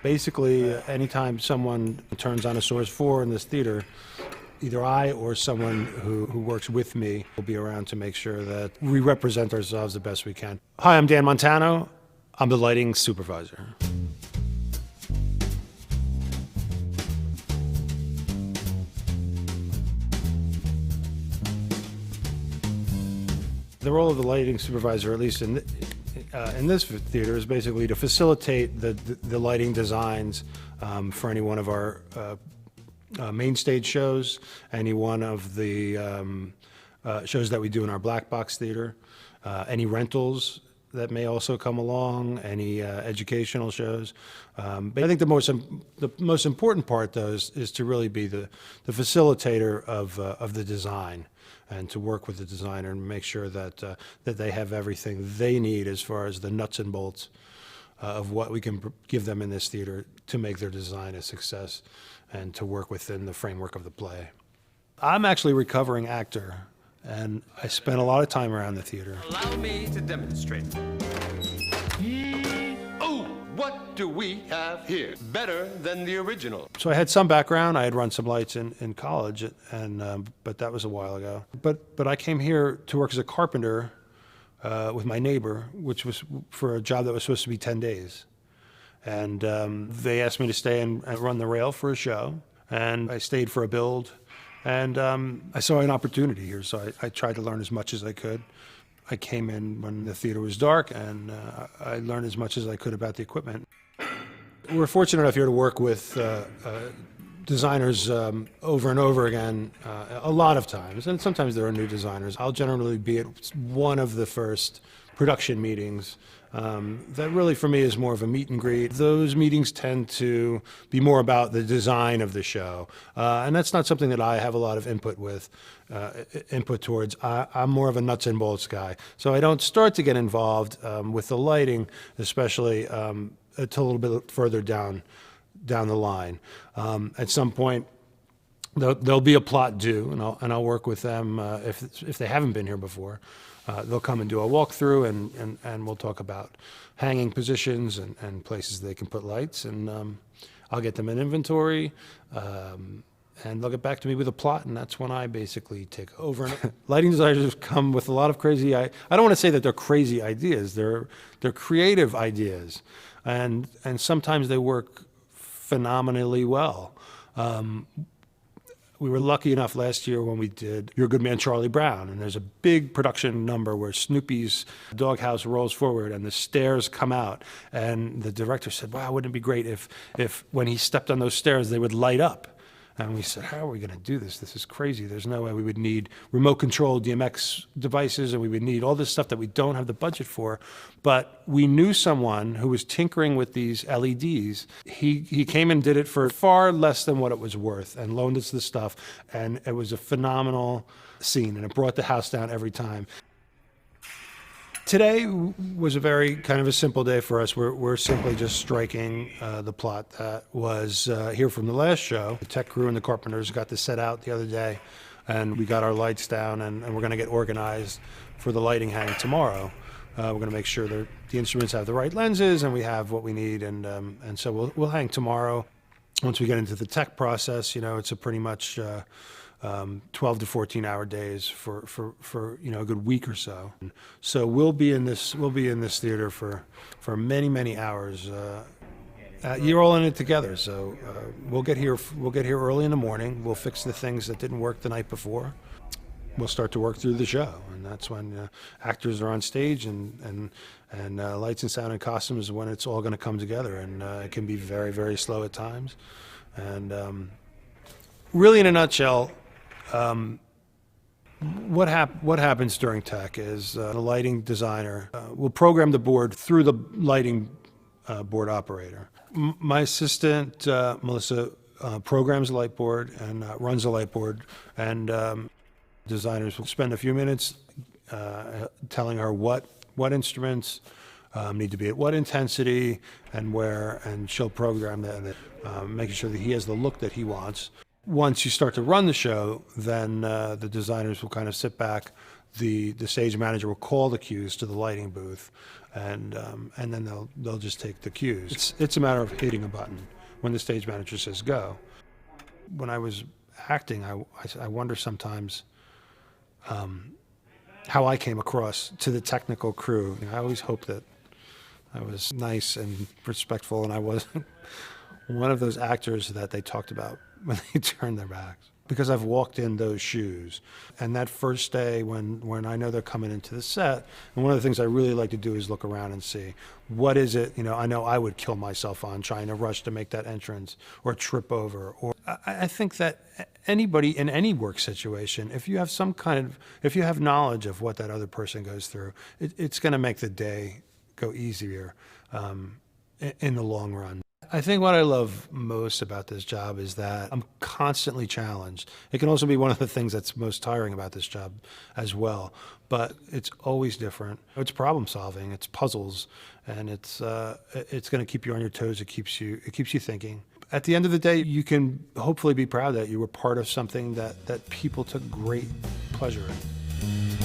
Basically, anytime someone turns on a Source 4 in this theater, either I or someone who works with me will be around to make sure that we represent ourselves the best we can. Hi, I'm Dan Montano. I'm the lighting supervisor. The role of the lighting supervisor, at least in this theater, is basically to facilitate the lighting designs for any one of our main stage shows, any one of the shows that we do in our black box theater, any rentals that may also come along, any educational shows. But I think the most important part, though, is to really be the facilitator of the design, and to work with the designer and make sure that that they have everything they need as far as the nuts and bolts of what we can give them in this theater to make their design a success and to work within the framework of the play. I'm actually a recovering actor, and I spent a lot of time around the theater. Allow me to demonstrate. Oh, what do we have here? Better than the original. So I had some background. I had run some lights in college, and but that was a while ago. But I came here to work as a carpenter with my neighbor, which was for a job that was supposed to be 10 days. And they asked me to stay and run the rail for a show, and I stayed for a build. And I saw an opportunity here, so I tried to learn as much as I could. I came in when the theater was dark, and I learned as much as I could about the equipment. We're fortunate enough here to work with designers over and over again, a lot of times, and sometimes there are new designers. I'll generally be at one of the first production meetings. That really, for me, is more of a meet and greet. Those meetings tend to be more about the design of the show, and that's not something that I have a lot of input towards. I'm more of a nuts and bolts guy, so I don't start to get involved with the lighting, especially until a little bit further down the line. At some point, there'll be a plot due, and I'll work with them if they haven't been here before. They'll come and do a walkthrough, and we'll talk about hanging positions and places they can put lights, and I'll get them an inventory, and they'll get back to me with a plot, and that's when I basically take over. Lighting designers come with a lot of crazy, I don't want to say that they're crazy ideas, they're creative ideas, and sometimes they work phenomenally well. We were lucky enough last year when we did Your Good Man, Charlie Brown, and there's a big production number where Snoopy's doghouse rolls forward and the stairs come out, and the director said, wow, wouldn't it be great if when he stepped on those stairs they would light up? And we said, how are we going to do this? This is crazy. There's no way. We would need remote control DMX devices, and we would need all this stuff that we don't have the budget for. But we knew someone who was tinkering with these LEDs. He came and did it for far less than what it was worth and loaned us the stuff. And it was a phenomenal scene, and it brought the house down every time. Today was a very kind of a simple day for us. We're simply just striking the plot that was here from the last show. The tech crew and the carpenters got the set out the other day, and we got our lights down, and we're going to get organized for the lighting hang tomorrow. We're going to make sure that the instruments have the right lenses and we have what we need, and so we'll hang tomorrow. Once we get into the tech process, it's a pretty much 12 to 14 hour days for a good week or so. So we'll be in this theater for many hours. You're all in it together. So we'll get here early in the morning. We'll fix the things that didn't work the night before. We'll start to work through the show, and that's when actors are on stage and lights and sound and costumes is when it's all going to come together, and it can be very, very slow at times. And really, in a nutshell, what happens during tech is the lighting designer will program the board through the lighting board operator. My assistant, Melissa, programs the light board and runs the light board, and designers will spend a few minutes telling her what instruments need to be at what intensity and where, and she'll program that, making sure that he has the look that he wants. Once you start to run the show, then the designers will kind of sit back. the stage manager will call the cues to the lighting booth, and then they'll just take the cues. It's a matter of hitting a button when the stage manager says go. When I was acting, I wonder sometimes how I came across to the technical crew. I always hoped that I was nice and respectful, and I wasn't one of those actors that they talked about when they turned their backs. Because I've walked in those shoes. And that first day when I know they're coming into the set, and one of the things I really like to do is look around and see, what is it, I know I would kill myself on trying to rush to make that entrance or trip over. Or I think that anybody in any work situation, if you have knowledge of what that other person goes through, it's gonna make the day go easier in the long run. I think what I love most about this job is that I'm constantly challenged. It can also be one of the things that's most tiring about this job as well, but it's always different. It's problem solving, it's puzzles, and it's going to keep you on your toes. It keeps you thinking. At the end of the day, you can hopefully be proud that you were part of something that people took great pleasure in.